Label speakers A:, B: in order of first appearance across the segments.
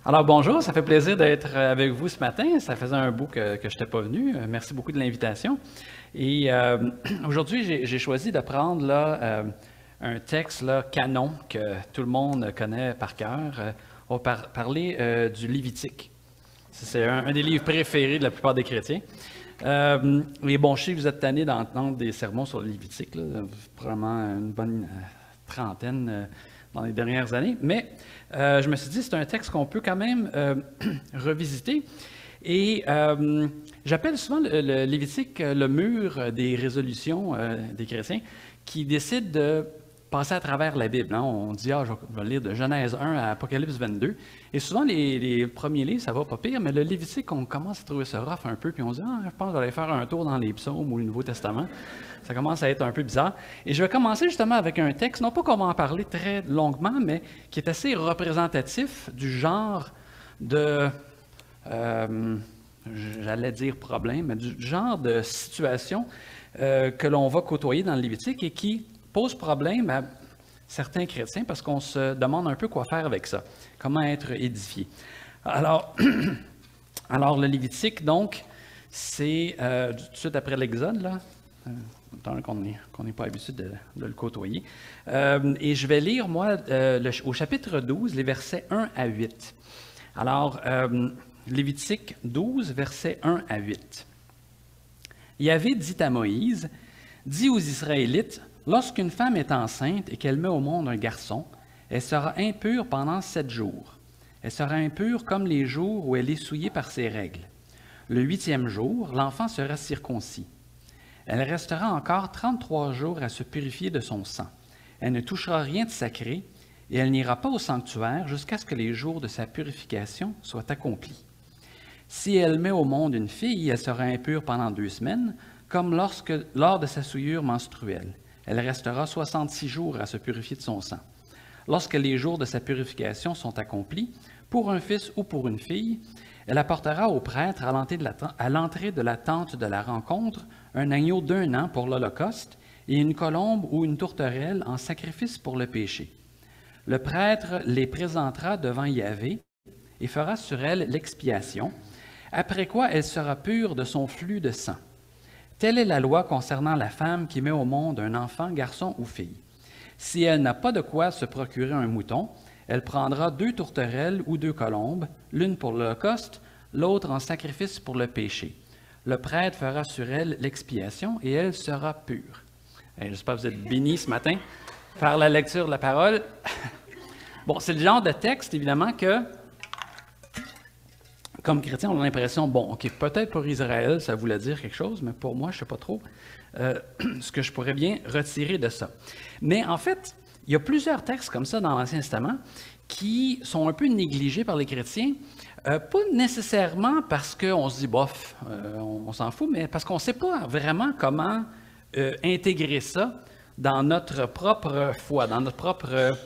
A: Alors bonjour, ça fait plaisir d'être avec vous ce matin. Ça faisait un bout que je n'étais pas venu. Merci beaucoup de l'invitation. Et aujourd'hui, j'ai choisi de prendre là, un texte là, canon que tout le monde connaît par cœur. On va parler du Lévitique. C'est un des livres préférés de la plupart des chrétiens. Et bon, je sais que vous êtes tannés d'entendre des sermons sur le Lévitique, là, probablement une bonne trentaine dans les dernières années, mais je me suis dit c'est un texte qu'on peut quand même revisiter. Et j'appelle souvent le Lévitique le mur des résolutions des chrétiens qui décident de passer à travers la Bible. Hein. On dit, je vais lire de Genèse 1 à Apocalypse 22. Et souvent, les premiers livres, ça va pas pire, mais le Lévitique, on commence à trouver ça rough un peu, puis on se dit, je pense que je vais aller faire un tour dans les psaumes ou le Nouveau Testament. Ça commence à être un peu bizarre. Et je vais commencer justement avec un texte, non pas qu'on va en parler très longuement, mais qui est assez représentatif du genre de, j'allais dire problème, mais du genre de situation que l'on va côtoyer dans le Lévitique et qui pose problème à certains chrétiens parce qu'on se demande un peu quoi faire avec ça, comment être édifié. Alors, le Lévitique, donc, c'est tout de suite après l'Exode, là, qu'on n'est pas habitué de le côtoyer. Et je vais lire, moi, au chapitre 12, les versets 1 à 8. Alors, Lévitique 12, versets 1 à 8. Yahvé dit à Moïse, « Dis aux Israélites, lorsqu'une femme est enceinte et qu'elle met au monde un garçon, elle sera impure pendant 7 jours. Elle sera impure comme les jours où elle est souillée par ses règles. Le 8e jour, l'enfant sera circoncis. Elle restera encore 33 jours à se purifier de son sang. Elle ne touchera rien de sacré et elle n'ira pas au sanctuaire jusqu'à ce que les jours de sa purification soient accomplis. Si elle met au monde une fille, elle sera impure pendant 2 semaines, comme lors de sa souillure menstruelle. Elle restera 66 jours à se purifier de son sang. Lorsque les jours de sa purification sont accomplis, pour un fils ou pour une fille, elle apportera au prêtre à l'entrée de la tente de la rencontre un agneau d'1 an pour l'Holocauste et une colombe ou une tourterelle en sacrifice pour le péché. Le prêtre les présentera devant Yahvé et fera sur elle l'expiation, après quoi elle sera pure de son flux de sang. Telle est la loi concernant la femme qui met au monde un enfant, garçon ou fille. Si elle n'a pas de quoi se procurer un mouton, elle prendra 2 tourterelles ou 2 colombes, l'une pour l'Holocauste, l'autre en sacrifice pour le péché. Le prêtre fera sur elle l'expiation et elle sera pure. J'espère que vous êtes bénis ce matin par la lecture de la parole. Bon, c'est le genre de texte, évidemment, que comme chrétien, on a l'impression, bon, OK, peut-être pour Israël, ça voulait dire quelque chose, mais pour moi, je ne sais pas trop ce que je pourrais bien retirer de ça. Mais en fait, il y a plusieurs textes comme ça dans l'Ancien Testament qui sont un peu négligés par les chrétiens, pas nécessairement parce qu'on se dit, bof, on s'en fout, mais parce qu'on ne sait pas vraiment comment intégrer ça dans notre propre foi, dans notre propre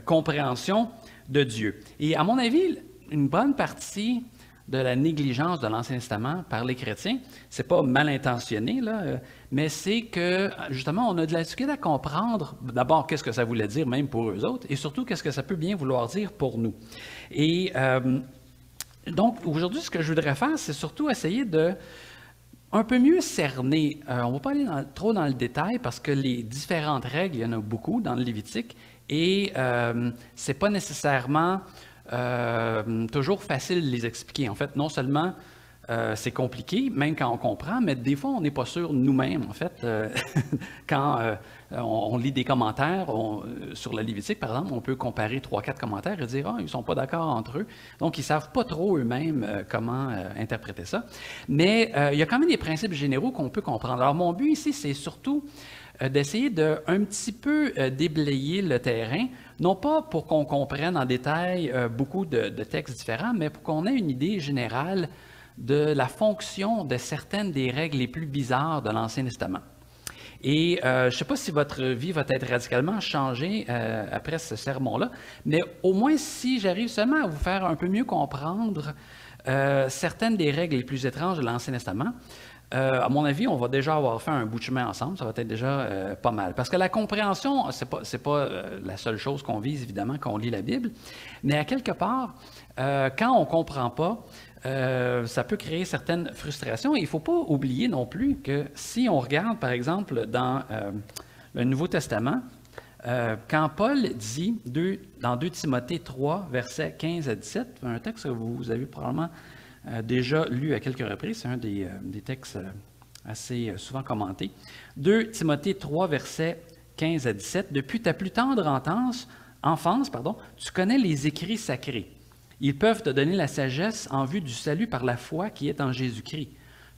A: compréhension de Dieu. Et à mon avis, une bonne partie de la négligence de l'Ancien Testament par les chrétiens, c'est pas mal intentionné, là, mais c'est que, justement, on a de la difficulté à comprendre, d'abord, qu'est-ce que ça voulait dire, même pour eux autres, et surtout, qu'est-ce que ça peut bien vouloir dire pour nous. Et donc, aujourd'hui, ce que je voudrais faire, c'est surtout essayer de un peu mieux cerner. On ne va pas aller trop dans le détail, parce que les différentes règles, il y en a beaucoup dans le Lévitique, et c'est pas nécessairement toujours facile de les expliquer. En fait, non seulement c'est compliqué, même quand on comprend, mais des fois, on n'est pas sûr nous-mêmes, en fait. Quand on lit des commentaires sur la Lévitique, par exemple, on peut comparer 3-4 commentaires et dire « Ah, ils ne sont pas d'accord entre eux ». Donc, ils ne savent pas trop eux-mêmes comment interpréter ça. Mais il y a quand même des principes généraux qu'on peut comprendre. Alors, mon but ici, c'est surtout d'essayer de un petit peu déblayer le terrain, non pas pour qu'on comprenne en détail beaucoup de textes différents, mais pour qu'on ait une idée générale de la fonction de certaines des règles les plus bizarres de l'Ancien Testament. Et je ne sais pas si votre vie va être radicalement changée après ce sermon-là, mais au moins si j'arrive seulement à vous faire un peu mieux comprendre certaines des règles les plus étranges de l'Ancien Testament, à mon avis, on va déjà avoir fait un bout de chemin ensemble. Ça va être déjà pas mal. Parce que la compréhension, c'est pas la seule chose qu'on vise, évidemment, quand on lit la Bible. Mais à quelque part, quand on ne comprend pas, ça peut créer certaines frustrations. Et il ne faut pas oublier non plus que si on regarde, par exemple, dans le Nouveau Testament, quand Paul dit dans 2 Timothée 3, versets 15 à 17, un texte que vous avez probablement déjà lu à quelques reprises, c'est un des textes assez souvent commentés. 2 Timothée 3, versets 15 à 17, « Depuis ta plus tendre enfance, tu connais les écrits sacrés. Ils peuvent te donner la sagesse en vue du salut par la foi qui est en Jésus-Christ.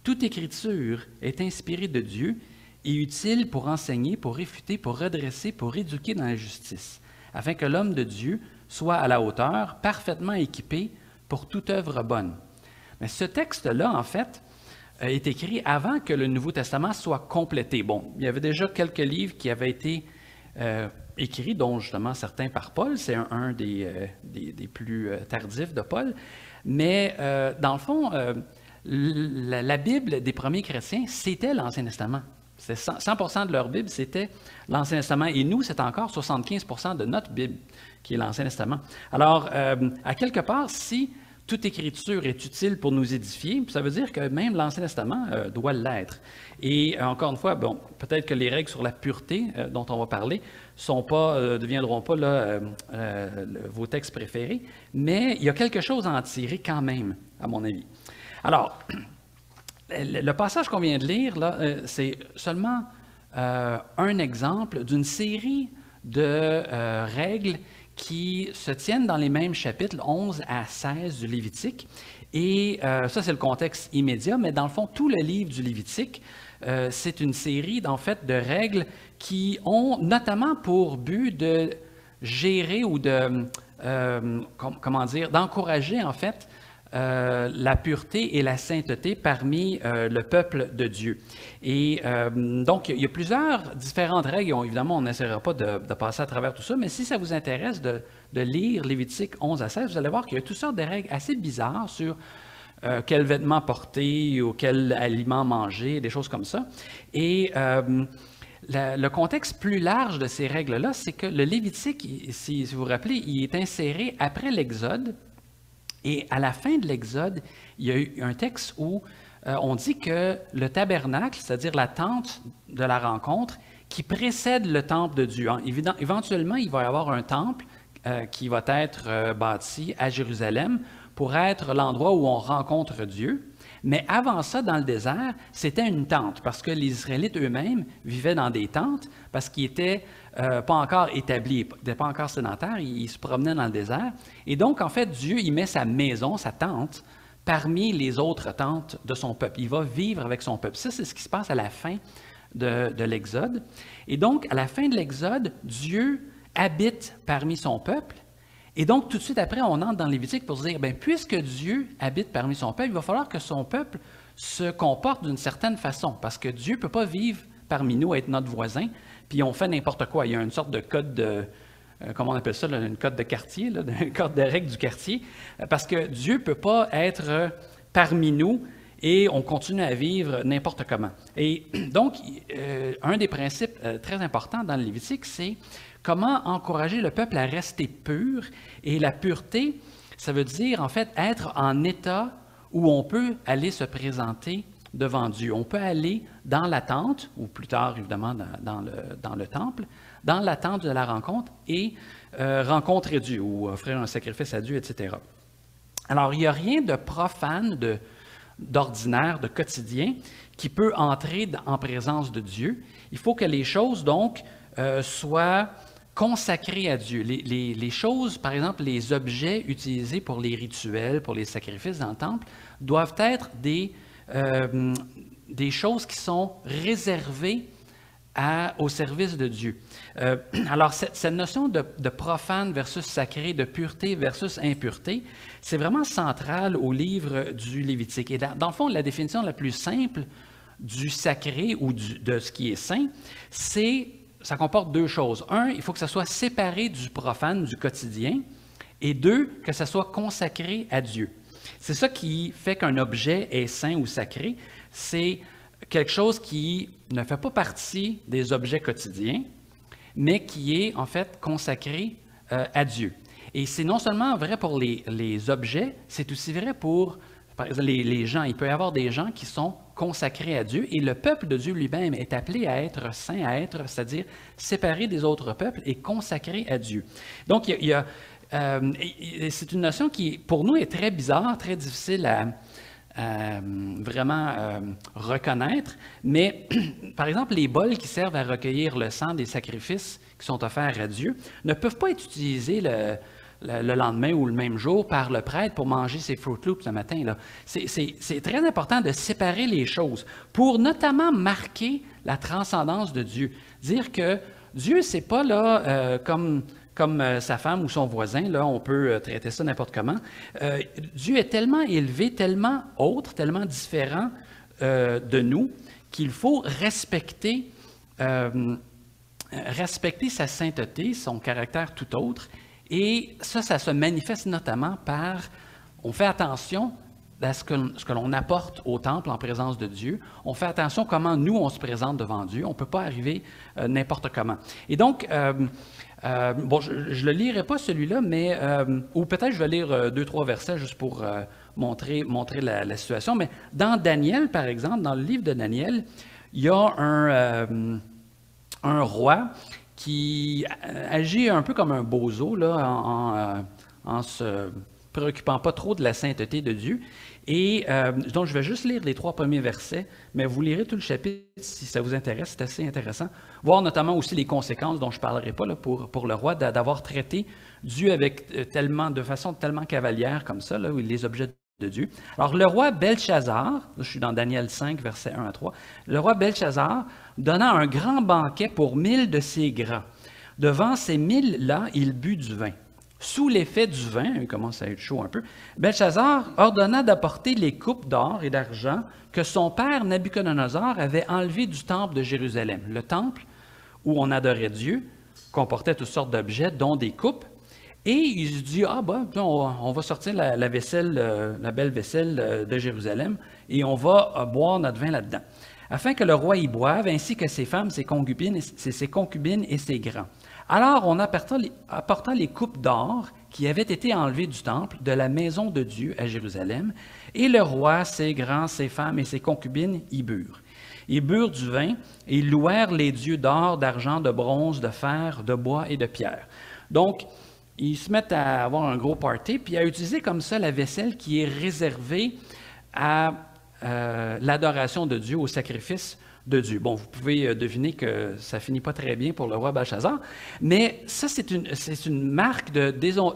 A: Toute écriture est inspirée de Dieu et utile pour enseigner, pour réfuter, pour redresser, pour éduquer dans la justice, afin que l'homme de Dieu soit à la hauteur, parfaitement équipé pour toute œuvre bonne. » Mais ce texte-là, en fait, est écrit avant que le Nouveau Testament soit complété. Bon, il y avait déjà quelques livres qui avaient été écrits, dont justement certains par Paul. C'est un des plus tardifs de Paul. Mais dans le fond, la Bible des premiers chrétiens, c'était l'Ancien Testament. 100% de leur Bible, c'était l'Ancien Testament. Et nous, c'est encore 75% de notre Bible qui est l'Ancien Testament. Alors, à quelque part, si toute écriture est utile pour nous édifier, ça veut dire que même l'Ancien Testament doit l'être. Et encore une fois, bon, peut-être que les règles sur la pureté dont on va parler ne deviendront pas là, vos textes préférés, mais il y a quelque chose à en tirer quand même, à mon avis. Alors, le passage qu'on vient de lire, là, c'est seulement un exemple d'une série de règles qui se tiennent dans les mêmes chapitres, 11 à 16 du Lévitique. Et ça, c'est le contexte immédiat, mais dans le fond, tout le livre du Lévitique, c'est une série, en fait, de règles qui ont notamment pour but de gérer ou de, d'encourager, en fait, la pureté et la sainteté parmi le peuple de Dieu. Et donc, il y a plusieurs différentes règles. Évidemment, on n'essaiera pas de passer à travers tout ça, mais si ça vous intéresse de lire Lévitique 11 à 16, vous allez voir qu'il y a toutes sortes de règles assez bizarres sur quel vêtement porter ou quel aliment manger, des choses comme ça. Et le contexte plus large de ces règles-là, c'est que le Lévitique, si vous vous rappelez, il est inséré après l'Exode. Et à la fin de l'Exode, il y a eu un texte où on dit que le tabernacle, c'est-à-dire la tente de la rencontre, qui précède le temple de Dieu. Éventuellement, il va y avoir un temple qui va être bâti à Jérusalem pour être l'endroit où on rencontre Dieu. Mais avant ça, dans le désert, c'était une tente, parce que les Israélites eux-mêmes vivaient dans des tentes, parce qu'ils n'étaient pas encore établis, ils n'étaient pas encore sédentaires, ils se promenaient dans le désert. Et donc, en fait, Dieu, il met sa maison, sa tente, parmi les autres tentes de son peuple. Il va vivre avec son peuple. Ça, c'est ce qui se passe à la fin de l'Exode. Et donc, à la fin de l'Exode, Dieu habite parmi son peuple. Et donc, tout de suite après, on entre dans Lévitique pour se dire, bien, puisque Dieu habite parmi son peuple, il va falloir que son peuple se comporte d'une certaine façon, parce que Dieu ne peut pas vivre parmi nous, être notre voisin, puis on fait n'importe quoi. Il y a une sorte de code de, comment on appelle ça, là, une code de quartier, là, un code de règles du quartier, parce que Dieu ne peut pas être parmi nous et on continue à vivre n'importe comment. Et donc, un des principes très importants dans le Lévitique, c'est comment encourager le peuple à rester pur. Et la pureté, ça veut dire en fait être en état où on peut aller se présenter devant Dieu. On peut aller dans la tente, ou plus tard évidemment dans le temple, dans la tente de la rencontre et rencontrer Dieu ou offrir un sacrifice à Dieu, etc. Alors, il n'y a rien de profane, d'ordinaire, de quotidien qui peut entrer en présence de Dieu. Il faut que les choses, donc, soient consacrés à Dieu. Les choses, par exemple, les objets utilisés pour les rituels, pour les sacrifices dans le temple, doivent être des choses qui sont réservées au service de Dieu. Alors, cette notion de profane versus sacré, de pureté versus impureté, c'est vraiment central au livre du Lévitique. Et dans le fond, la définition la plus simple du sacré ou de ce qui est saint, ça comporte deux choses. Un, il faut que ça soit séparé du profane, du quotidien. Et deux, que ça soit consacré à Dieu. C'est ça qui fait qu'un objet est saint ou sacré. C'est quelque chose qui ne fait pas partie des objets quotidiens, mais qui est en fait consacré à Dieu. Et c'est non seulement vrai pour les objets, c'est aussi vrai pour, par exemple, les gens. Il peut y avoir des gens qui sont consacrés à Dieu, et le peuple de Dieu lui-même est appelé à être saint, c'est-à-dire séparé des autres peuples et consacré à Dieu. Donc, c'est une notion qui, pour nous, est très bizarre, très difficile à vraiment reconnaître, mais par exemple, les bols qui servent à recueillir le sang des sacrifices qui sont offerts à Dieu ne peuvent pas être utilisés le lendemain ou le même jour par le prêtre pour manger ses Fruit Loops le matin. Là. C'est très important de séparer les choses pour notamment marquer la transcendance de Dieu. Dire que Dieu, c'est pas là comme sa femme ou son voisin, là, on peut traiter ça n'importe comment. Dieu est tellement élevé, tellement autre, tellement différent de nous, qu'il faut respecter sa sainteté, son caractère tout autre. Et ça se manifeste notamment par, on fait attention à ce que l'on apporte au temple en présence de Dieu. On fait attention à comment nous, on se présente devant Dieu. On ne peut pas arriver n'importe comment. Et donc, bon, je ne le lirai pas celui-là, mais, ou peut-être je vais lire 2-3 versets juste pour montrer la situation. Mais dans Daniel, par exemple, dans le livre de Daniel, il y a un roi qui agit un peu comme un bozo, là, en se préoccupant pas trop de la sainteté de Dieu. Et donc, je vais juste lire les 3 premiers versets, mais vous lirez tout le chapitre si ça vous intéresse, c'est assez intéressant. Voir notamment aussi les conséquences dont je ne parlerai pas là, pour le roi, d'avoir traité Dieu de façon tellement cavalière comme ça, là, les objets de Dieu. Alors, le roi Belchazzar, là, je suis dans Daniel 5, versets 1 à 3, le roi Belchazzar donna un grand banquet pour 1000 de ses grands. Devant ces 1000-là, il but du vin. Sous l'effet du vin, il commence à être chaud un peu, Belchazzar ordonna d'apporter les coupes d'or et d'argent que son père Nabuchodonosor avait enlevées du temple de Jérusalem. Le temple où on adorait Dieu comportait toutes sortes d'objets, dont des coupes. Et il se dit, on va sortir la vaisselle, la belle vaisselle de Jérusalem, et on va boire notre vin là-dedans, afin que le roi y boive, ainsi que ses femmes, ses concubines et ses grands. Alors on apporta les coupes d'or qui avaient été enlevées du temple, de la maison de Dieu à Jérusalem, et le roi, ses grands, ses femmes et ses concubines y burent. Ils burent du vin, et ils louèrent les dieux d'or, d'argent, de bronze, de fer, de bois et de pierre. Donc, ils se mettent à avoir un gros party, puis à utiliser comme ça la vaisselle qui est réservée à l'adoration de Dieu, au sacrifice de Dieu. Bon, vous pouvez deviner que ça finit pas très bien pour le roi Belchazzar, mais ça, c'est une marque de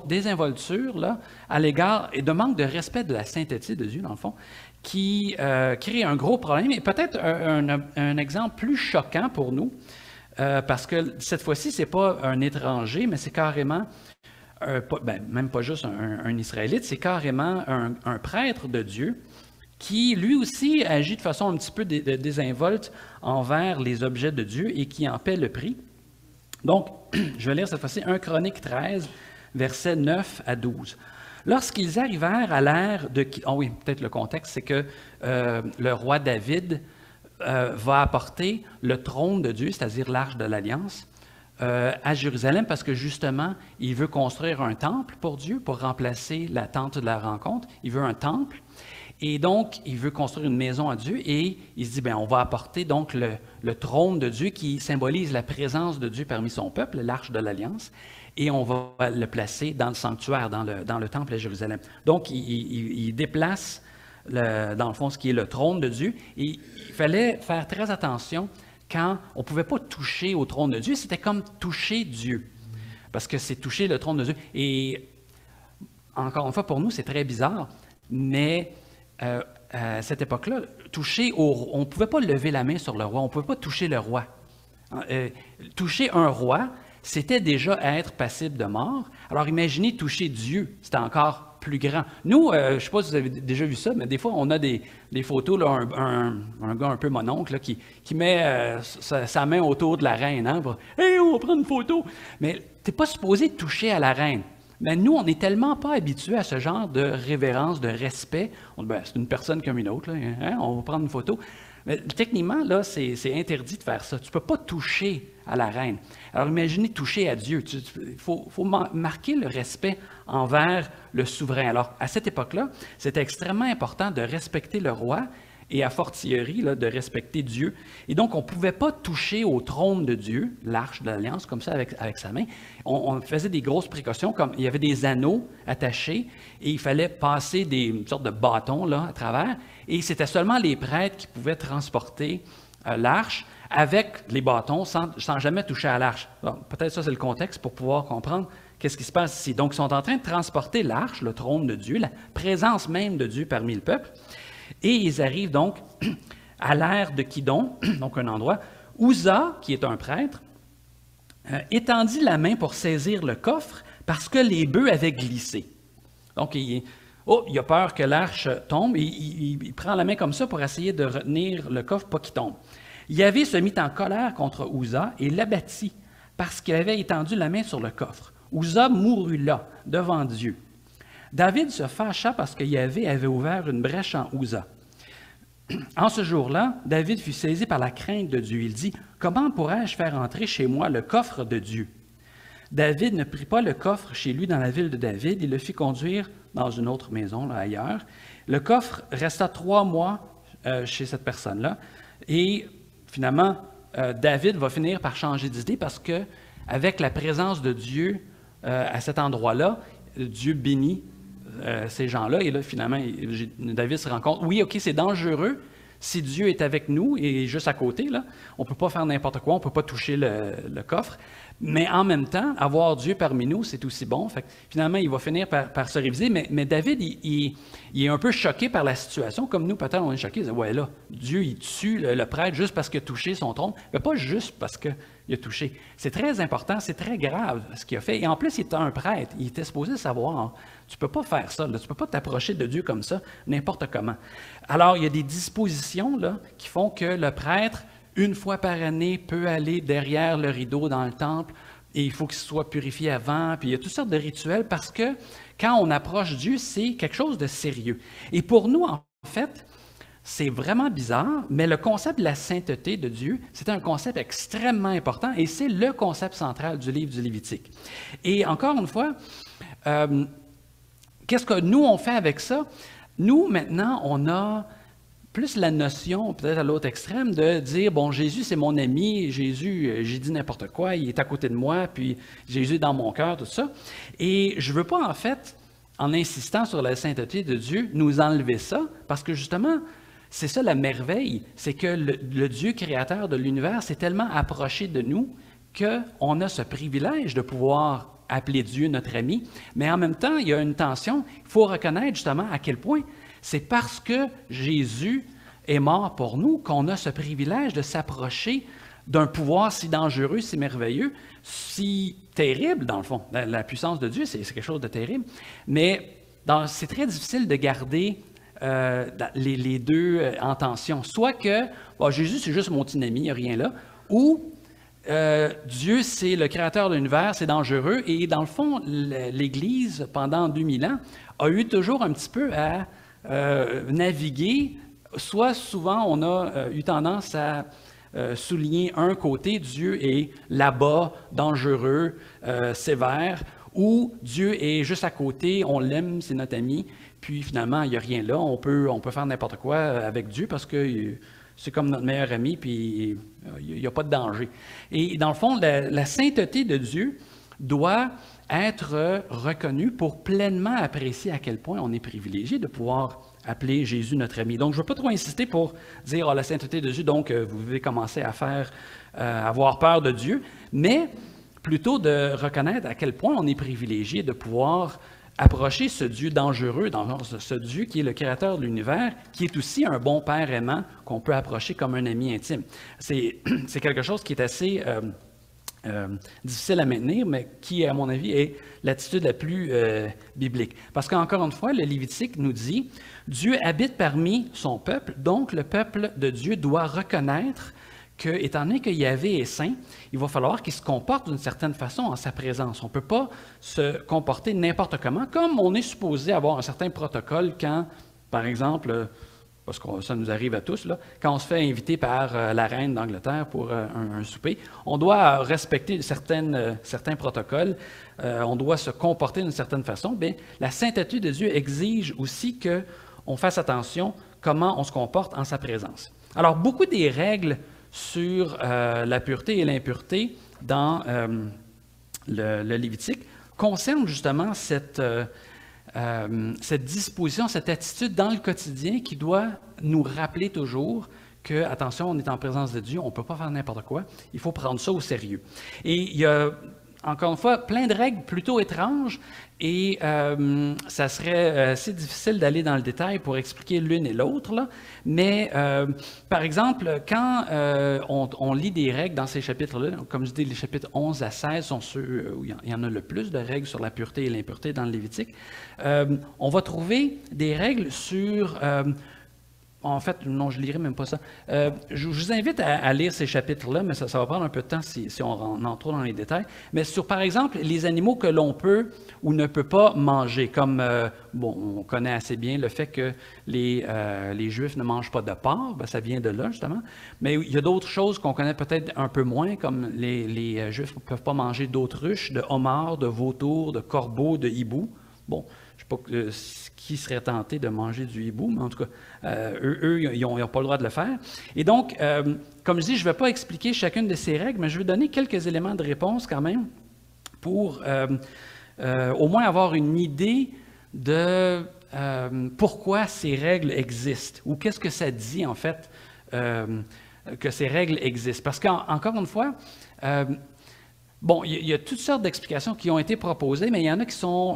A: désinvolture là, à l'égard et de manque de respect de la sainteté de Dieu, dans le fond, qui crée un gros problème et peut-être un exemple plus choquant pour nous, parce que cette fois-ci, ce n'est pas un étranger, mais c'est carrément, même pas juste un Israélite, c'est carrément un prêtre de Dieu qui, lui aussi, agit de façon un petit peu désinvolte envers les objets de Dieu et qui en paie le prix. Donc, je vais lire cette fois-ci 1 Chronique 13, versets 9 à 12. Lorsqu'ils arrivèrent à l'ère de... oui, peut-être le contexte, c'est que le roi David va apporter le trône de Dieu, c'est-à-dire l'Arche de l'Alliance, à Jérusalem parce que justement, il veut construire un temple pour Dieu, pour remplacer la tente de la rencontre. Il veut un temple. Et donc, il veut construire une maison à Dieu et il se dit, on va apporter donc le trône de Dieu qui symbolise la présence de Dieu parmi son peuple, l'Arche de l'Alliance, et on va le placer dans le sanctuaire, dans le temple à Jérusalem. Donc, il déplace, dans le fond, ce qui est le trône de Dieu. Et il fallait faire très attention quand on ne pouvait pas toucher au trône de Dieu. C'était comme toucher Dieu, parce que c'est toucher le trône de Dieu. Et encore une fois, pour nous, c'est très bizarre, mais... à cette époque-là, on ne pouvait pas lever la main sur le roi, on ne pouvait pas toucher le roi. Toucher un roi, c'était déjà être passible de mort. Alors imaginez toucher Dieu, c'était encore plus grand. Nous, je ne sais pas si vous avez déjà vu ça, mais des fois, on a des photos, là, un gars un peu mononcle là, qui met sa main autour de la reine. Hein, hey, on va prendre une photo. Mais tu n'es pas supposé toucher à la reine. Mais nous, on n'est tellement pas habitués à ce genre de révérence, de respect. C'est une personne comme une autre, là, hein, on va prendre une photo. Mais techniquement, là, c'est interdit de faire ça. Tu ne peux pas toucher à la reine. Alors imaginez toucher à Dieu. Il faut marquer le respect envers le souverain. Alors à cette époque-là, c'était extrêmement important de respecter le roi et à fortiori là, de respecter Dieu. Et donc, on ne pouvait pas toucher au trône de Dieu, l'arche de l'Alliance, comme ça avec sa main. On faisait des grosses précautions, comme il y avait des anneaux attachés et il fallait passer une sorte de bâton là, à travers. Et c'était seulement les prêtres qui pouvaient transporter l'arche avec les bâtons sans jamais toucher à l'arche. Peut-être ça, c'est le contexte pour pouvoir comprendre qu'est-ce qui se passe ici. Donc, ils sont en train de transporter l'arche, le trône de Dieu, la présence même de Dieu parmi le peuple. Et ils arrivent donc à l'ère de Kidon, donc un endroit. Uza, qui est un prêtre, étendit la main pour saisir le coffre parce que les bœufs avaient glissé. Donc, il a peur que l'arche tombe. Il prend la main comme ça pour essayer de retenir le coffre, pas qu'il tombe. Yahvé se mit en colère contre Uza et l'abattit parce qu'il avait étendu la main sur le coffre. Uza mourut là, devant Dieu. David se fâcha parce que Yahvé avait ouvert une brèche en Uza. En ce jour-là, David fut saisi par la crainte de Dieu. Il dit, « Comment pourrais-je faire entrer chez moi le coffre de Dieu? » David ne prit pas le coffre chez lui dans la ville de David, il le fit conduire dans une autre maison, là, ailleurs. Le coffre resta 3 mois chez cette personne-là. Et finalement, David va finir par changer d'idée parce que avec la présence de Dieu à cet endroit-là, Dieu bénit ces gens-là. Et là, finalement, David se rend compte, oui, OK, c'est dangereux si Dieu est avec nous et juste à côté, là, on ne peut pas faire n'importe quoi, on ne peut pas toucher le coffre. Mais en même temps, avoir Dieu parmi nous, c'est aussi bon. Fait que, finalement, il va finir par se réviser. Mais David, il est un peu choqué par la situation. Comme nous, peut-être, on est choqués. Ouais, là, Dieu, il tue le prêtre juste parce qu'il a touché son trône. Mais pas juste parce qu'il a touché. C'est très important, c'est très grave ce qu'il a fait. Et en plus, il était un prêtre. Il était supposé savoir, tu ne peux pas faire ça. Là, tu ne peux pas t'approcher de Dieu comme ça, n'importe comment. Alors, il y a des dispositions là, qui font que le prêtre, une fois par année, peut aller derrière le rideau dans le temple et il faut qu'il soit purifié avant. Puis il y a toutes sortes de rituels parce que quand on approche Dieu, c'est quelque chose de sérieux. Et pour nous, en fait, c'est vraiment bizarre, mais le concept de la sainteté de Dieu, c'est un concept extrêmement important et c'est le concept central du livre du Lévitique. Et encore une fois, qu'est-ce que nous, on fait avec ça? Nous, maintenant, on a plus la notion, peut-être à l'autre extrême, de dire, bon, Jésus, c'est mon ami, Jésus, j'ai dit n'importe quoi, il est à côté de moi, puis Jésus est dans mon cœur, tout ça. Et je ne veux pas, en fait, en insistant sur la sainteté de Dieu, nous enlever ça, parce que justement, c'est ça la merveille, c'est que le Dieu créateur de l'univers s'est tellement approché de nous qu'on a ce privilège de pouvoir appeler Dieu notre ami, mais en même temps, il y a une tension, il faut reconnaître justement à quel point c'est parce que Jésus est mort pour nous qu'on a ce privilège de s'approcher d'un pouvoir si dangereux, si merveilleux, si terrible, dans le fond. La puissance de Dieu, c'est quelque chose de terrible. Mais c'est très difficile de garder les deux en tension. Soit que Jésus, c'est juste mon petit ami, il n'y a rien là, ou Dieu, c'est le créateur de l'univers, c'est dangereux. Et dans le fond, l'Église, pendant 2000 ans, a eu toujours un petit peu à naviguer, soit souvent on a eu tendance à souligner un côté, Dieu est là-bas, dangereux, sévère, ou Dieu est juste à côté, on l'aime, c'est notre ami, puis finalement il n'y a rien là, on peut faire n'importe quoi avec Dieu parce que c'est comme notre meilleur ami, puis il n'y a pas de danger. Et dans le fond, la sainteté de Dieu doit être reconnu pour pleinement apprécier à quel point on est privilégié de pouvoir appeler Jésus notre ami. Donc, je ne veux pas trop insister pour dire la sainteté de Dieu, donc vous devez commencer à avoir peur de Dieu, mais plutôt de reconnaître à quel point on est privilégié de pouvoir approcher ce Dieu dangereux, ce Dieu qui est le créateur de l'univers, qui est aussi un bon père aimant qu'on peut approcher comme un ami intime. C'est quelque chose qui est assez difficile à maintenir, mais qui, à mon avis, est l'attitude la plus biblique. Parce qu'encore une fois, le Lévitique nous dit, Dieu habite parmi son peuple, donc le peuple de Dieu doit reconnaître que, étant donné que Yahvé est saint, il va falloir qu'il se comporte d'une certaine façon en sa présence. On ne peut pas se comporter n'importe comment, comme on est supposé avoir un certain protocole quand, par exemple, parce que ça nous arrive à tous, là, quand on se fait inviter par la reine d'Angleterre pour un souper, on doit respecter certains protocoles, on doit se comporter d'une certaine façon. Bien, la sainteté de Dieu exige aussi qu'on fasse attention comment on se comporte en sa présence. Alors, beaucoup des règles sur la pureté et l'impureté dans le Lévitique concernent justement cette disposition, cette attitude dans le quotidien qui doit nous rappeler toujours que, attention, on est en présence de Dieu, on ne peut pas faire n'importe quoi, il faut prendre ça au sérieux. Et il y a, encore une fois, plein de règles plutôt étranges et ça serait assez difficile d'aller dans le détail pour expliquer l'une et l'autre, là. Mais par exemple, quand on lit des règles dans ces chapitres-là, comme je dis, les chapitres 11 à 16 sont ceux où il y en a le plus de règles sur la pureté et l'impureté dans le Lévitique, on va trouver des règles sur... en fait, non, je ne lirai même pas ça. Je vous invite à lire ces chapitres-là, mais ça va prendre un peu de temps si on entre trop dans les détails. Mais sur, par exemple, les animaux que l'on peut ou ne peut pas manger, comme, on connaît assez bien le fait que les Juifs ne mangent pas de porc, ben, ça vient de là, justement. Mais il y a d'autres choses qu'on connaît peut-être un peu moins, comme les Juifs ne peuvent pas manger d'autruche, de homard, de vautour, de corbeau, de hibou. Bon, je ne sais pas qui serait tenté de manger du hibou, mais en tout cas, eux ils n'ont pas le droit de le faire. Et donc, comme je dis, je ne vais pas expliquer chacune de ces règles, mais je vais donner quelques éléments de réponse quand même pour au moins avoir une idée de pourquoi ces règles existent, ou qu'est-ce que ça dit en fait que ces règles existent. Parce qu'encore une fois, bon, il y a toutes sortes d'explications qui ont été proposées, mais il y en a qui sont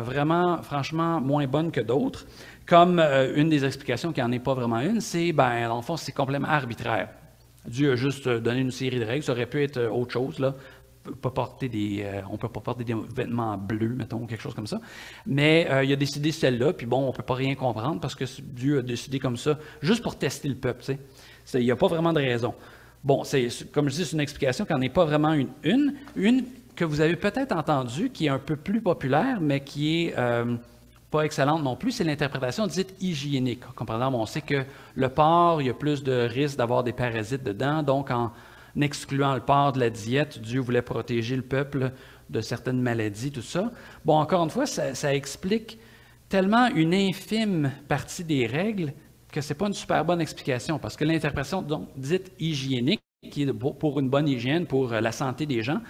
A: vraiment, franchement, moins bonnes que d'autres. Comme une des explications qui n'en est pas vraiment une, c'est, ben, dans le fond, c'est complètement arbitraire. Dieu a juste donné une série de règles, ça aurait pu être autre chose, là. On ne peut pas porter des vêtements bleus, mettons, quelque chose comme ça. Mais il a décidé celle-là, puis bon, on ne peut pas rien comprendre parce que Dieu a décidé comme ça, juste pour tester le peuple, tu sais. Il n'y a pas vraiment de raison. Bon, comme je dis, c'est une explication qui n'en est pas vraiment une que vous avez peut-être entendue, qui est un peu plus populaire, mais qui est pas excellente non plus, c'est l'interprétation dite hygiénique. Comme par exemple, on sait que le porc, il y a plus de risque d'avoir des parasites dedans, donc en excluant le porc de la diète, Dieu voulait protéger le peuple de certaines maladies, tout ça. Bon, encore une fois, ça explique tellement une infime partie des règles que ce n'est pas une super bonne explication, parce que l'interprétation donc, dite hygiénique, qui est pour une bonne hygiène, pour la santé des gens,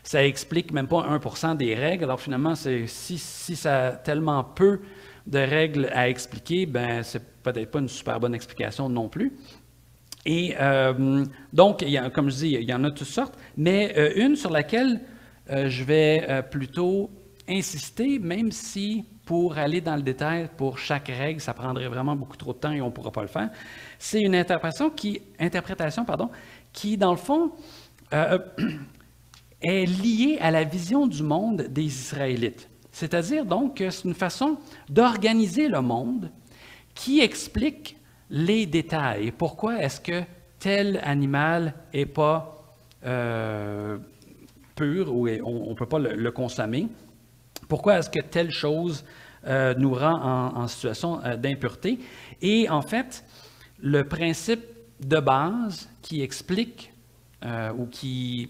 A: ça explique même pas 1% des règles. Alors finalement, si ça a tellement peu de règles à expliquer, ben c'est peut-être pas une super bonne explication non plus. Et donc, comme je dis, il y en a toutes sortes, mais une sur laquelle je vais plutôt insister, même si pour aller dans le détail pour chaque règle, ça prendrait vraiment beaucoup trop de temps et on ne pourra pas le faire, c'est une interprétation qui, dans le fond, est liée à la vision du monde des Israélites. C'est-à-dire donc que c'est une façon d'organiser le monde qui explique les détails. Pourquoi est-ce que tel animal n'est pas pur ou on ne peut pas le consommer? Pourquoi est-ce que telle chose nous rend en situation d'impureté? Et en fait, le principe de base qui explique ou qui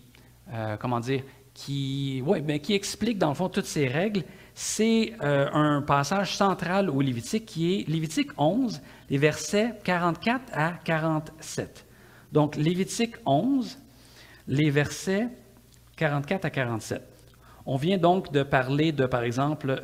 A: explique dans le fond toutes ces règles, c'est un passage central au Lévitique qui est Lévitique 11, les versets 44 à 47. Donc, Lévitique 11, les versets 44 à 47. On vient donc de parler de, par exemple,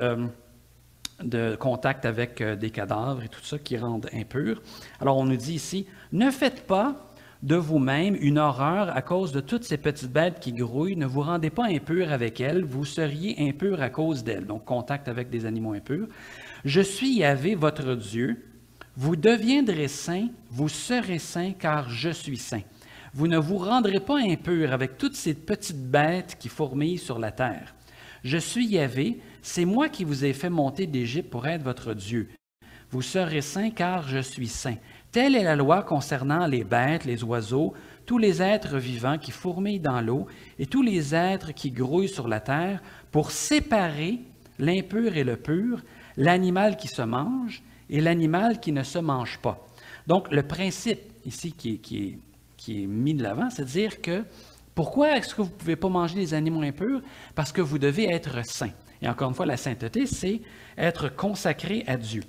A: de contact avec des cadavres et tout ça qui rendent impurs. Alors, on nous dit ici, « Ne faites pas de vous-même une horreur à cause de toutes ces petites bêtes qui grouillent, ne vous rendez pas impurs avec elles, vous seriez impurs à cause d'elles. » Donc, contact avec des animaux impurs. « Je suis Yahvé, votre Dieu. Vous deviendrez saints, vous serez saints, car je suis saint. Vous ne vous rendrez pas impurs avec toutes ces petites bêtes qui fourmillent sur la terre. Je suis Yahvé, c'est moi qui vous ai fait monter d'Égypte pour être votre Dieu. Vous serez saints, car je suis saint. Telle est la loi concernant les bêtes, les oiseaux, tous les êtres vivants qui fourmillent dans l'eau et tous les êtres qui grouillent sur la terre, pour séparer l'impur et le pur, l'animal qui se mange et l'animal qui ne se mange pas. Donc, le principe ici qui est mis de l'avant, c'est de dire que pourquoi est-ce que vous ne pouvez pas manger les animaux impurs? Parce que vous devez être saint. Et encore une fois, la sainteté, c'est être consacré à Dieu.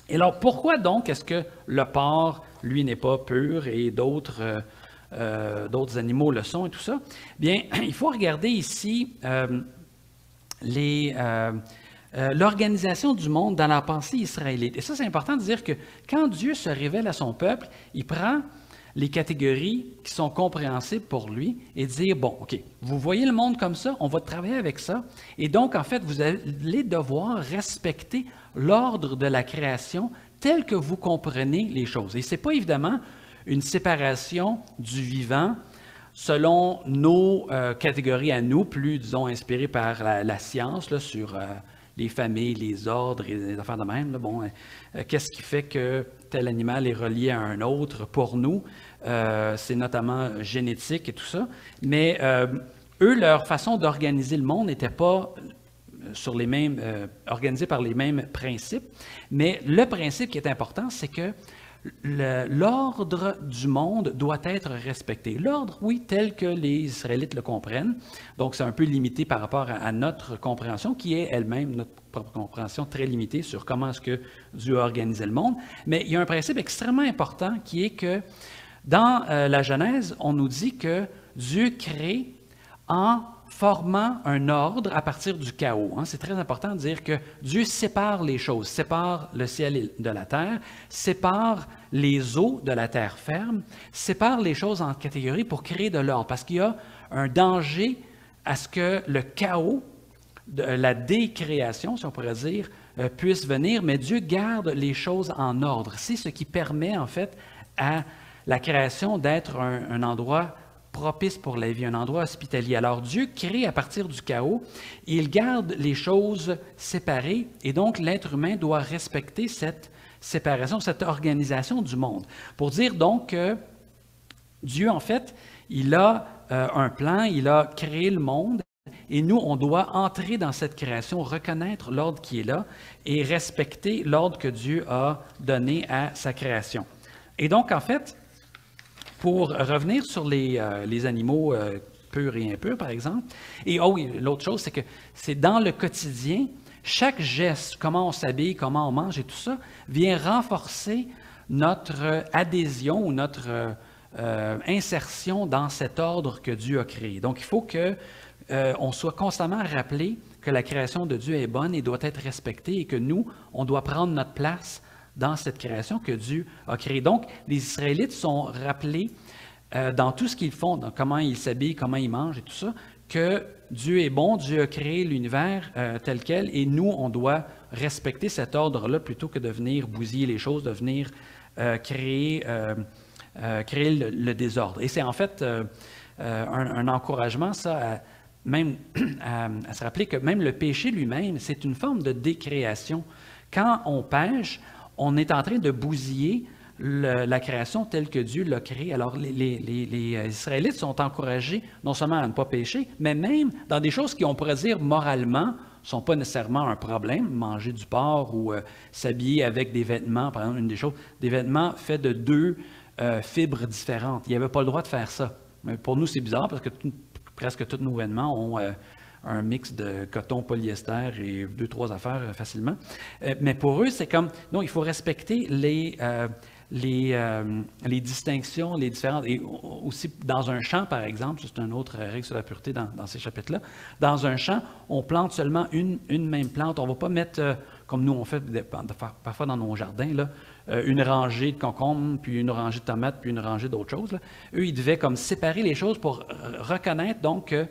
A: Et alors, pourquoi donc est-ce que le porc, lui, n'est pas pur et d'autres animaux le sont et tout ça? Bien, il faut regarder ici l'organisation du monde dans la pensée israélite. Et ça, c'est important de dire que quand Dieu se révèle à son peuple, il prend les catégories qui sont compréhensibles pour lui et dire, bon, OK, vous voyez le monde comme ça, on va travailler avec ça. Et donc, en fait, vous allez devoir respecter l'ordre de la création tel que vous comprenez les choses. Et ce n'est pas évidemment une séparation du vivant selon nos catégories à nous, plus, disons, inspirées par la science là, sur les familles, les ordres et les affaires de même. Là, bon, qu'est-ce qui fait que tel animal est relié à un autre pour nous? C'est notamment génétique et tout ça. Mais eux, leur façon d'organiser le monde n'était pas sur les mêmes, organisée par les mêmes principes. Mais le principe qui est important, c'est que l'ordre du monde doit être respecté. L'ordre, oui, tel que les Israélites le comprennent. Donc, c'est un peu limité par rapport à notre compréhension, qui est elle-même notre propre compréhension très limitée sur comment est-ce que Dieu a organisé le monde. Mais il y a un principe extrêmement important qui est que dans la Genèse, on nous dit que Dieu crée en formant un ordre à partir du chaos. C'est très important de dire que Dieu sépare les choses, sépare le ciel de la terre, sépare les eaux de la terre ferme, sépare les choses en catégories pour créer de l'ordre, parce qu'il y a un danger à ce que le chaos, la décréation, si on pourrait dire, puisse venir, mais Dieu garde les choses en ordre. C'est ce qui permet en fait à la création d'être un endroit propice pour la vie, un endroit hospitalier. Alors Dieu crée à partir du chaos, et il garde les choses séparées, et donc l'être humain doit respecter cette séparation, cette organisation du monde. Pour dire donc que Dieu, en fait, il a un plan, il a créé le monde, et nous, on doit entrer dans cette création, reconnaître l'ordre qui est là, et respecter l'ordre que Dieu a donné à sa création. Et donc, en fait, pour revenir sur les animaux purs et impurs, par exemple, et oh oui, l'autre chose, c'est que c'est dans le quotidien, chaque geste, comment on s'habille, comment on mange et tout ça, vient renforcer notre adhésion ou notre insertion dans cet ordre que Dieu a créé. Donc, il faut qu'on soit constamment rappelé que la création de Dieu est bonne et doit être respectée et que nous, on doit prendre notre place dans cette création que Dieu a créée. Donc, les Israélites sont rappelés dans tout ce qu'ils font, dans comment ils s'habillent, comment ils mangent et tout ça, que Dieu est bon, Dieu a créé l'univers tel quel, et nous, on doit respecter cet ordre-là plutôt que de venir bousiller les choses, de venir créer le désordre. Et c'est en fait un encouragement, ça, à se rappeler que même le péché lui-même, c'est une forme de décréation. Quand on pêche, on est en train de bousiller la création telle que Dieu l'a créée. Alors, les Israélites sont encouragés non seulement à ne pas pécher, mais même dans des choses qui, on pourrait dire, moralement, ne sont pas nécessairement un problème. Manger du porc ou s'habiller avec des vêtements, par exemple, une des choses, des vêtements faits de deux fibres différentes. Il n'y avait pas le droit de faire ça. Mais pour nous, c'est bizarre parce que presque tous nos vêtements ont un mix de coton, polyester et 2-3 affaires facilement. Mais pour eux, c'est comme, non, il faut respecter les distinctions, les différentes, et aussi dans un champ, par exemple, c'est une autre règle sur la pureté dans ces chapitres-là, dans un champ, on plante seulement une même plante, on ne va pas mettre, comme nous on fait parfois dans nos jardins, là, une rangée de concombres, puis une rangée de tomates, puis une rangée d'autres choses. Là. Eux, ils devaient comme séparer les choses pour reconnaître donc qu'il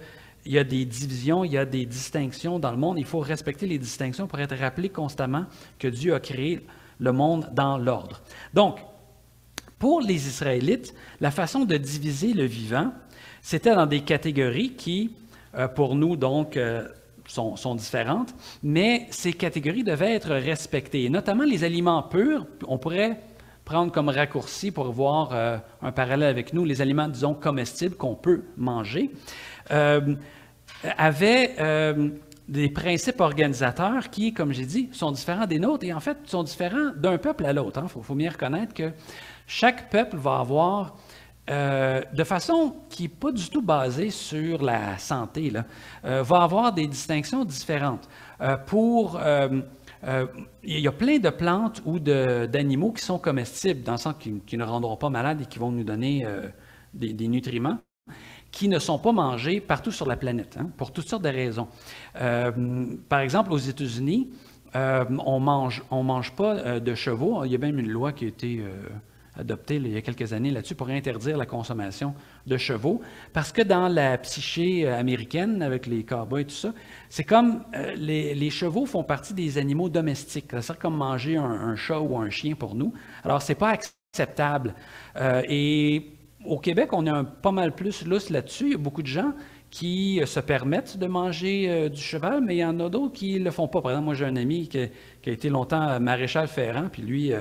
A: y a des divisions, il y a des distinctions dans le monde, il faut respecter les distinctions pour être rappelé constamment que Dieu a créé le monde dans l'ordre. Donc, pour les Israélites, la façon de diviser le vivant, c'était dans des catégories qui, pour nous, donc, sont différentes, mais ces catégories devaient être respectées. Et notamment les aliments purs, on pourrait prendre comme raccourci pour voir un parallèle avec nous, les aliments, disons, comestibles qu'on peut manger, avaient des principes organisateurs qui, comme j'ai dit, sont différents des nôtres et en fait sont différents d'un peuple à l'autre. Il faut bien reconnaître que chaque peuple va avoir, de façon qui n'est pas du tout basée sur la santé, là, va avoir des distinctions différentes. Il y a plein de plantes ou d'animaux qui sont comestibles, dans le sens qui ne rendront pas malades et qui vont nous donner des nutriments, qui ne sont pas mangés partout sur la planète, hein, pour toutes sortes de raisons. Par exemple, aux États-Unis, on mange pas de chevaux. Il y a même une loi qui a été adoptée il y a quelques années là-dessus pour interdire la consommation de chevaux, parce que dans la psyché américaine, avec les cow-boys et tout ça, c'est comme les chevaux font partie des animaux domestiques. C'est comme manger un chat ou un chien pour nous. Alors, c'est pas acceptable. Et au Québec, on est pas mal plus lousse là-dessus. Il y a beaucoup de gens qui se permettent de manger du cheval, mais il y en a d'autres qui ne le font pas. Par exemple, moi, j'ai un ami qui a été longtemps maréchal ferrant, puis lui,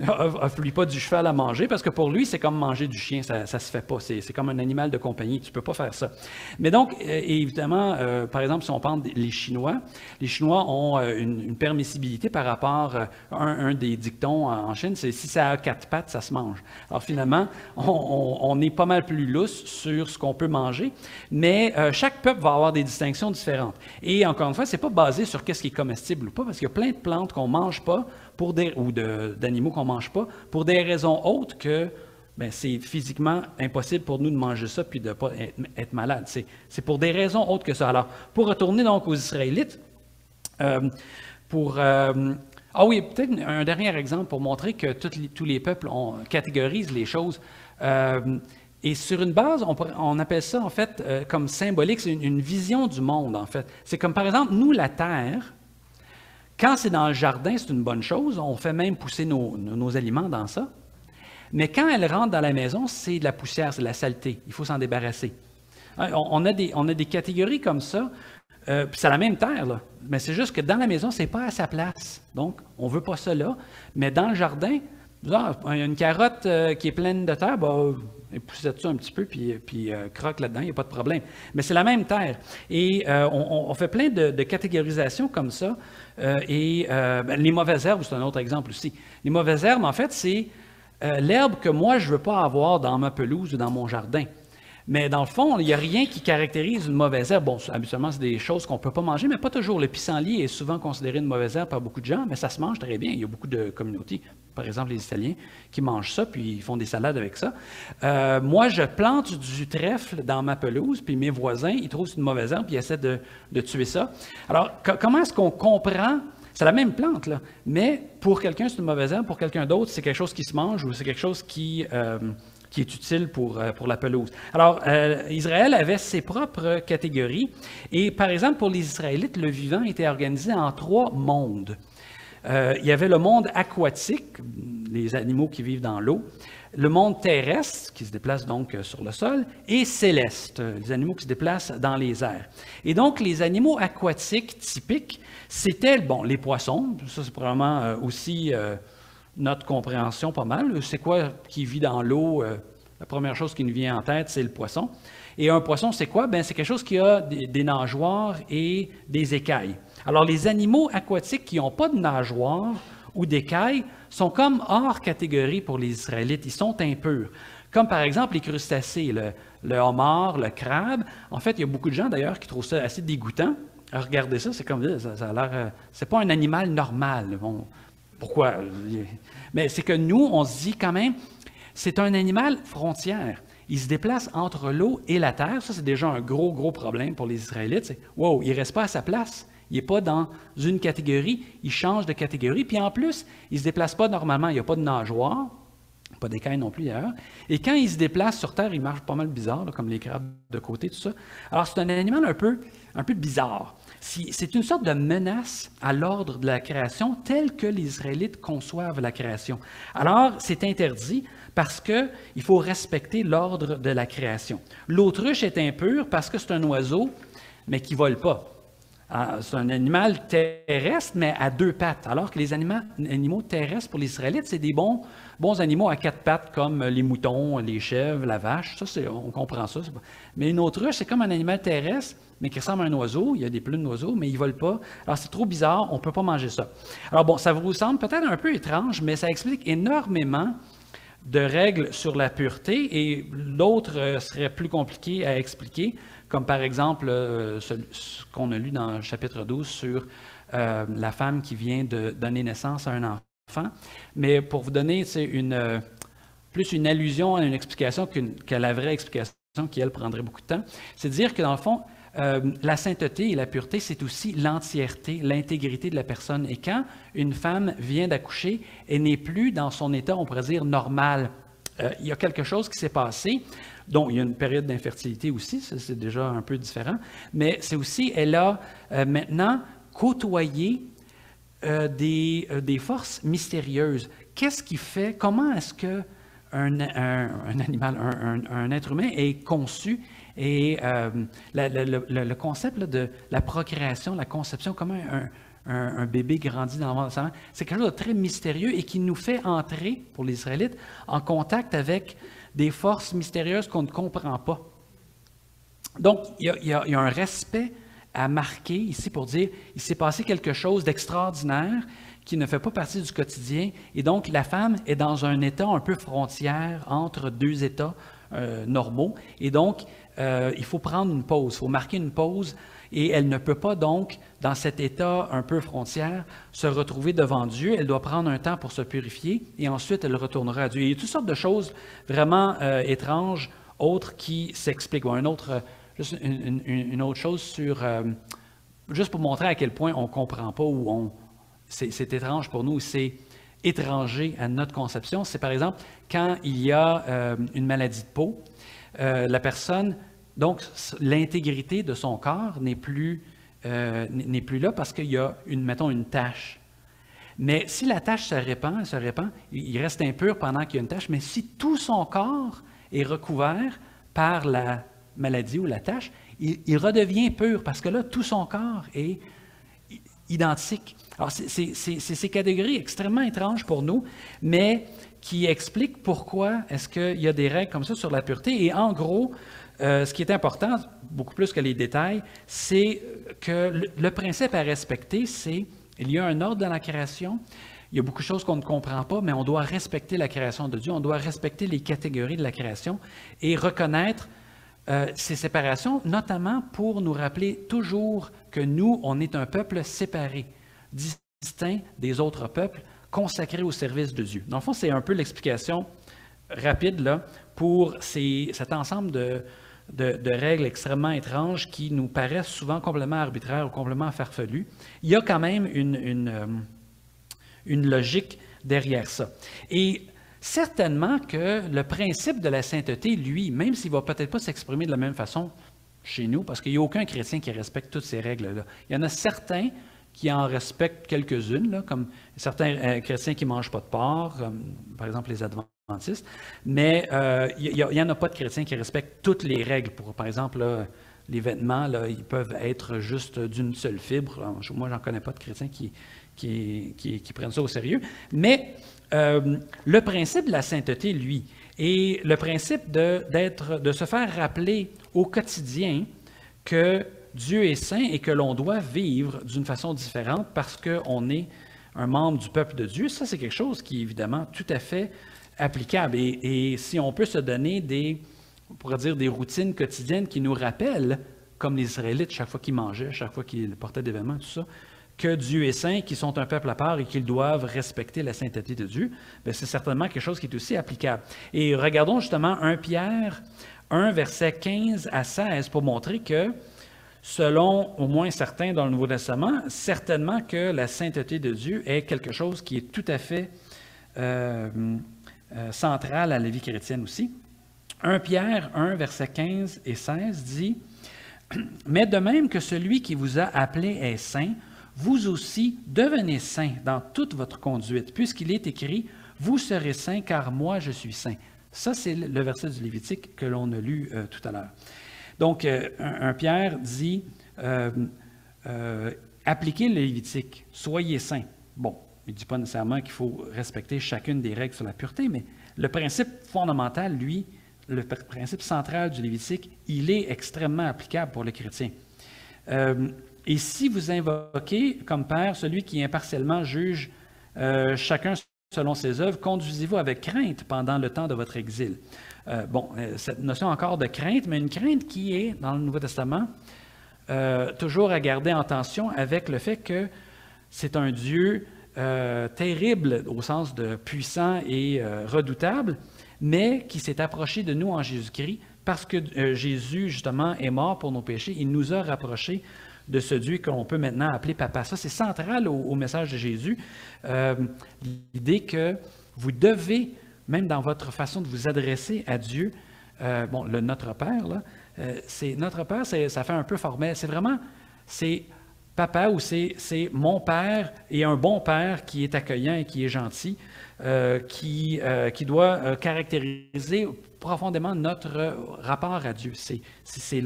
A: offre-lui pas du cheval à manger, parce que pour lui, c'est comme manger du chien, ça se fait pas. C'est comme un animal de compagnie, tu peux pas faire ça. Mais donc, évidemment, par exemple, si on parle des Chinois, les Chinois ont une permissibilité par rapport à un des dictons en Chine, c'est si ça a 4 pattes, ça se mange. Alors finalement, on est pas mal plus lousse sur ce qu'on peut manger, mais chaque peuple va avoir des distinctions différentes. Et encore une fois, c'est pas basé sur qu'est-ce qui est comestible ou pas, parce qu'il y a plein de plantes qu'on mange pas, ou d'animaux qu'on ne mange pas, pour des raisons autres que c'est physiquement impossible pour nous de manger ça puis de ne pas être malade. C'est pour des raisons autres que ça. Alors, pour retourner donc aux Israélites, oui, peut-être un dernier exemple pour montrer que tous les peuples catégorisent les choses. Et sur une base, on appelle ça en fait comme symbolique, c'est une vision du monde en fait. C'est comme par exemple, nous, la Terre, quand c'est dans le jardin, c'est une bonne chose. On fait même pousser nos aliments dans ça. Mais quand elle rentre dans la maison, c'est de la poussière, c'est de la saleté. Il faut s'en débarrasser. On a des catégories comme ça. Puis c'est la même terre, là. Mais c'est juste que dans la maison, c'est pas à sa place. Donc, on veut pas ça là. Mais dans le jardin, il y a une carotte qui est pleine de terre, poussez ça un petit peu, puis croque là-dedans, il n'y a pas de problème. Mais c'est la même terre. Et on fait plein de catégorisations comme ça. Les mauvaises herbes, c'est un autre exemple aussi. Les mauvaises herbes, en fait, c'est l'herbe que moi, je ne veux pas avoir dans ma pelouse ou dans mon jardin. Mais dans le fond, il n'y a rien qui caractérise une mauvaise herbe. Bon, habituellement, c'est des choses qu'on ne peut pas manger, mais pas toujours. Le pissenlit est souvent considéré une mauvaise herbe par beaucoup de gens, mais ça se mange très bien. Il y a beaucoup de communautés, par exemple les Italiens, qui mangent ça, puis ils font des salades avec ça. Moi, je plante du trèfle dans ma pelouse, puis mes voisins, ils trouvent que c'est une mauvaise herbe, puis ils essaient de tuer ça. Alors, comment est-ce qu'on comprend? C'est la même plante, là, mais pour quelqu'un, c'est une mauvaise herbe, pour quelqu'un d'autre, c'est quelque chose qui se mange ou c'est quelque chose qui est utile pour la pelouse. Alors, Israël avait ses propres catégories. Et par exemple, pour les Israélites, le vivant était organisé en 3 mondes. Il y avait le monde aquatique, les animaux qui vivent dans l'eau, le monde terrestre, qui se déplace donc sur le sol, et céleste, les animaux qui se déplacent dans les airs. Et donc, les animaux aquatiques typiques, c'était, les poissons, ça c'est probablement aussi notre compréhension pas mal. C'est quoi qui vit dans l'eau? La première chose qui nous vient en tête, c'est le poisson. Et un poisson, c'est quoi? C'est quelque chose qui a des nageoires et des écailles. Alors, les animaux aquatiques qui n'ont pas de nageoires ou d'écailles sont comme hors catégorie pour les Israélites. Ils sont impurs. Comme par exemple les crustacés, le homard, le crabe. En fait, il y a beaucoup de gens d'ailleurs qui trouvent ça assez dégoûtant. Regardez ça, c'est comme ça a l'air. C'est pas un animal normal. Bon, pourquoi? Mais c'est que nous, on se dit quand même, c'est un animal frontière. Il se déplace entre l'eau et la terre. Ça, c'est déjà un gros, gros problème pour les Israélites. C'est, wow, il ne reste pas à sa place. Il n'est pas dans une catégorie. Il change de catégorie. Puis en plus, il ne se déplace pas normalement. Il n'y a pas de nageoire. Pas d'écailles non plus d'ailleurs. Et quand il se déplace sur terre, il marche pas mal bizarre, là, comme les crabes de côté, tout ça. Alors, c'est un animal un peu bizarre. C'est une sorte de menace à l'ordre de la création tel que les Israélites conçoivent la création. Alors, c'est interdit parce qu'il faut respecter l'ordre de la création. L'autruche est impure parce que c'est un oiseau, mais qui ne vole pas. C'est un animal terrestre, mais à deux pattes. Alors que les animaux terrestres, pour les Israélites, c'est des bons animaux à quatre pattes, comme les moutons, les chèvres, la vache. Ça, on comprend ça. Mais une autruche, c'est comme un animal terrestre, mais qui ressemble à un oiseau. Il y a des plumes d'oiseau, mais il ne vole pas. Alors, c'est trop bizarre, on ne peut pas manger ça. Alors, bon, ça vous semble peut-être un peu étrange, mais ça explique énormément de règles sur la pureté, et d'autres seraient plus compliquées à expliquer, comme par exemple ce qu'on a lu dans le chapitre 12 sur la femme qui vient de donner naissance à un enfant. Mais pour vous donner plus une allusion à une explication qu'à la vraie explication, qui, elle, prendrait beaucoup de temps, c'est de dire que, dans le fond, la sainteté et la pureté, c'est aussi l'entièreté, l'intégrité de la personne. Et quand une femme vient d'accoucher, elle n'est plus dans son état, on pourrait dire, normal. Il y a quelque chose qui s'est passé, donc il y a une période d'infertilité aussi, ça, c'est déjà un peu différent, mais c'est aussi, elle a maintenant côtoyé des forces mystérieuses. Qu'est-ce qui fait, comment est-ce que un animal, un être humain est conçu? Et le concept là, de la procréation, la conception, comment un bébé grandit dans le ventre de sa mère, c'est quelque chose de très mystérieux et qui nous fait entrer, pour les Israélites, en contact avec des forces mystérieuses qu'on ne comprend pas. Donc, il y a un respect à marquer ici pour dire il s'est passé quelque chose d'extraordinaire qui ne fait pas partie du quotidien. Et donc, la femme est dans un état un peu frontière entre deux états normaux. Et donc, il faut prendre une pause, il faut marquer une pause, et elle ne peut pas donc, dans cet état un peu frontière, se retrouver devant Dieu. Elle doit prendre un temps pour se purifier, et ensuite elle retournera à Dieu. Il y a toutes sortes de choses vraiment étranges, autres qui s'expliquent. Bon, juste une autre chose juste pour montrer à quel point on ne comprend pas, ou c'est étrange pour nous, c'est étranger à notre conception. C'est par exemple quand il y a une maladie de peau, la personne, donc l'intégrité de son corps n'est plus là parce qu'il y a mettons une tache. Mais si la tache se répand, il reste impur pendant qu'il y a une tache, mais si tout son corps est recouvert par la maladie ou la tache, il redevient pur parce que là, tout son corps est identique. Alors, c'est ces catégories extrêmement étranges pour nous, mais qui expliquent pourquoi est-ce qu'il y a des règles comme ça sur la pureté. Et en gros, ce qui est important, beaucoup plus que les détails, c'est que le principe à respecter, c'est il y a un ordre dans la création, il y a beaucoup de choses qu'on ne comprend pas, mais on doit respecter la création de Dieu, on doit respecter les catégories de la création et reconnaître ces séparations, notamment pour nous rappeler toujours que nous, on est un peuple séparé, distinct des autres peuples, consacré au service de Dieu. Dans le fond, c'est un peu l'explication rapide là, pour cet ensemble de règles extrêmement étranges qui nous paraissent souvent complètement arbitraires ou complètement farfelues. Il y a quand même une logique derrière ça. Et certainement que le principe de la sainteté, lui, même s'il ne va peut-être pas s'exprimer de la même façon chez nous, parce qu'il n'y a aucun chrétien qui respecte toutes ces règles-là. Il y en a certains qui en respectent quelques-unes, comme certains chrétiens qui ne mangent pas de porc, comme par exemple les adventistes, mais il n'y en a pas de chrétiens qui respectent toutes les règles. Par exemple, là, les vêtements, là, ils peuvent être juste d'une seule fibre. Alors, moi, je n'en connais pas de chrétiens qui prennent ça au sérieux. Mais le principe de la sainteté, lui, et le principe de se faire rappeler au quotidien que Dieu est saint et que l'on doit vivre d'une façon différente parce qu'on est un membre du peuple de Dieu, ça c'est quelque chose qui est évidemment tout à fait applicable. Et si on peut se donner on pourrait dire des routines quotidiennes qui nous rappellent, comme les Israélites, chaque fois qu'ils mangeaient, chaque fois qu'ils portaient des vêtements, tout ça, que Dieu est saint, qu'ils sont un peuple à part et qu'ils doivent respecter la sainteté de Dieu, bien, c'est certainement quelque chose qui est aussi applicable. Et regardons justement 1 Pierre 1, versets 15 à 16 pour montrer que, selon au moins certains dans le Nouveau Testament, certainement que la sainteté de Dieu est quelque chose qui est tout à fait central à la vie chrétienne aussi. 1 Pierre 1, versets 15 et 16 dit « Mais de même que celui qui vous a appelé est saint, vous aussi devenez saints dans toute votre conduite, puisqu'il est écrit « Vous serez saints, car moi je suis saint ». Ça, c'est le verset du Lévitique que l'on a lu tout à l'heure. Donc, 1 Pierre dit appliquez le Lévitique, soyez saints. Bon, il ne dit pas nécessairement qu'il faut respecter chacune des règles sur la pureté, mais le principe fondamental, lui, le principe central du Lévitique, il est extrêmement applicable pour le chrétien. Et si vous invoquez comme Père celui qui impartialement juge chacun selon ses œuvres, conduisez-vous avec crainte pendant le temps de votre exil. Cette notion encore de crainte, mais une crainte qui est, dans le Nouveau Testament, toujours à garder en tension avec le fait que c'est un Dieu terrible au sens de puissant et redoutable, mais qui s'est approché de nous en Jésus-Christ parce que Jésus, justement, est mort pour nos péchés. Il nous a rapprochés de ce Dieu qu'on peut maintenant appeler Papa. Ça, c'est central au message de Jésus. L'idée que vous devez, même dans votre façon de vous adresser à Dieu, le Notre Père, là, c'est Notre Père, ça fait un peu formel. C'est vraiment, c'est Papa ou c'est mon Père et un bon Père qui est accueillant et qui est gentil, qui doit caractériser profondément notre rapport à Dieu. C'est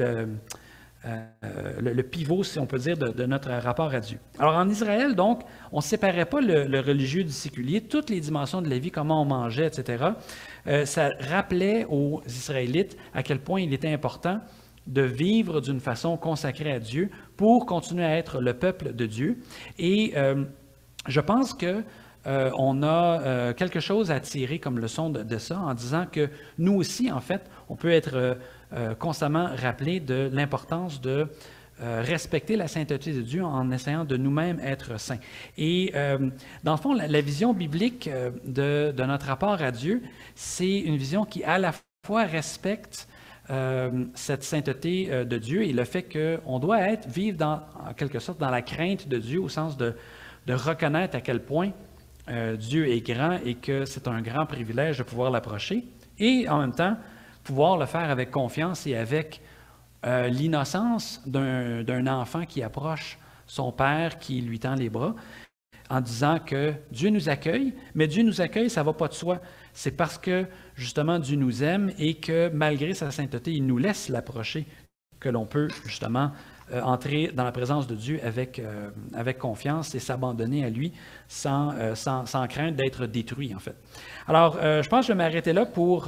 A: le pivot, si on peut dire, de notre rapport à Dieu. Alors en Israël, donc, on ne séparait pas le religieux du séculier, toutes les dimensions de la vie, comment on mangeait, etc. Ça rappelait aux Israélites à quel point il était important de vivre d'une façon consacrée à Dieu pour continuer à être le peuple de Dieu. Et je pense que on a quelque chose à tirer comme leçon de ça en disant que nous aussi, en fait, on peut être constamment rappelé de l'importance de respecter la sainteté de Dieu en essayant de nous-mêmes être saints. Et dans le fond, la vision biblique de notre rapport à Dieu, c'est une vision qui à la fois respecte cette sainteté de Dieu et le fait qu'on doit vivre en quelque sorte dans la crainte de Dieu au sens de reconnaître à quel point Dieu est grand et que c'est un grand privilège de pouvoir l'approcher et en même temps pouvoir le faire avec confiance et avec l'innocence d'un enfant qui approche son père qui lui tend les bras en disant que Dieu nous accueille, mais Dieu nous accueille, ça ne va pas de soi. C'est parce que, justement, Dieu nous aime et que, malgré sa sainteté, il nous laisse l'approcher, que l'on peut, justement, entrer dans la présence de Dieu avec confiance et s'abandonner à lui sans crainte d'être détruit, en fait. Alors, je pense que je vais m'arrêter là pour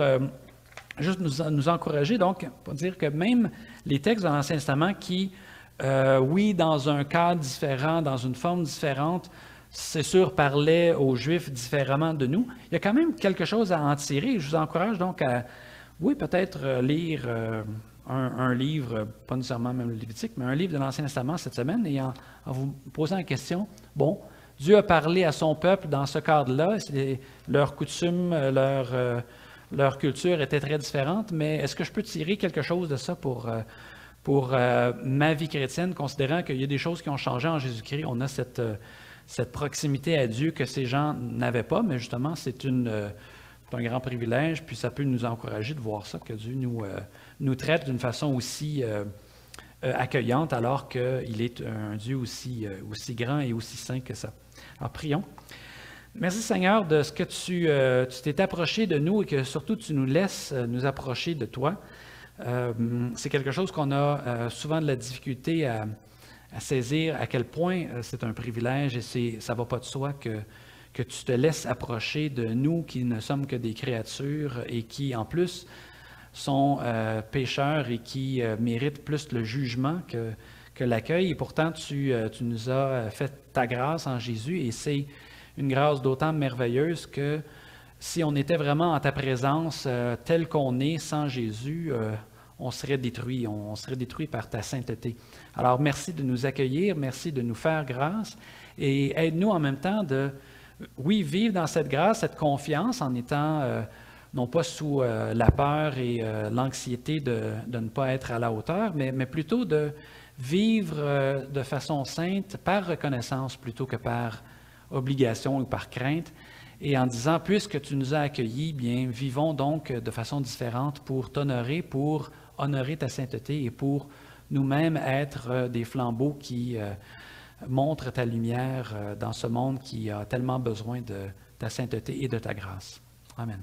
A: juste nous encourager, donc, pour dire que même les textes de l'Ancien Testament qui, oui, dans un cadre différent, dans une forme différente, c'est sûr, parlait aux Juifs différemment de nous. Il y a quand même quelque chose à en tirer. Je vous encourage donc à, oui, peut-être lire un livre, pas nécessairement même le Lévitique, mais un livre de l'Ancien Testament cette semaine et en vous posant la question, bon, Dieu a parlé à son peuple dans ce cadre-là, leurs coutumes, leur culture était très différente, mais est-ce que je peux tirer quelque chose de ça pour ma vie chrétienne, considérant qu'il y a des choses qui ont changé en Jésus-Christ, on a cette proximité à Dieu que ces gens n'avaient pas, mais justement, c'est un grand privilège, puis ça peut nous encourager de voir ça, que Dieu nous traite d'une façon aussi accueillante, alors qu'il est un Dieu aussi grand et aussi saint que ça. Alors, prions. Merci Seigneur de ce que tu t'es approché de nous et que surtout tu nous laisses nous approcher de toi. C'est quelque chose qu'on a souvent de la difficulté à saisir à quel point c'est un privilège et ça ne va pas de soi que tu te laisses approcher de nous qui ne sommes que des créatures et qui en plus sont pécheurs et qui méritent plus le jugement que l'accueil. Et pourtant, tu nous as fait ta grâce en Jésus et c'est une grâce d'autant merveilleuse que si on était vraiment en ta présence tel qu'on est sans Jésus, on serait détruit par ta sainteté. Alors, merci de nous accueillir, merci de nous faire grâce et aide-nous en même temps de, oui, vivre dans cette grâce, cette confiance en étant non pas sous la peur et l'anxiété de ne pas être à la hauteur, mais plutôt de vivre de façon sainte par reconnaissance plutôt que par obligation ou par crainte. Et en disant, puisque tu nous as accueillis, bien, vivons donc de façon différente pour t'honorer, pour honorer ta sainteté et pour nous-mêmes être des flambeaux qui montrent ta lumière dans ce monde qui a tellement besoin de ta sainteté et de ta grâce. Amen.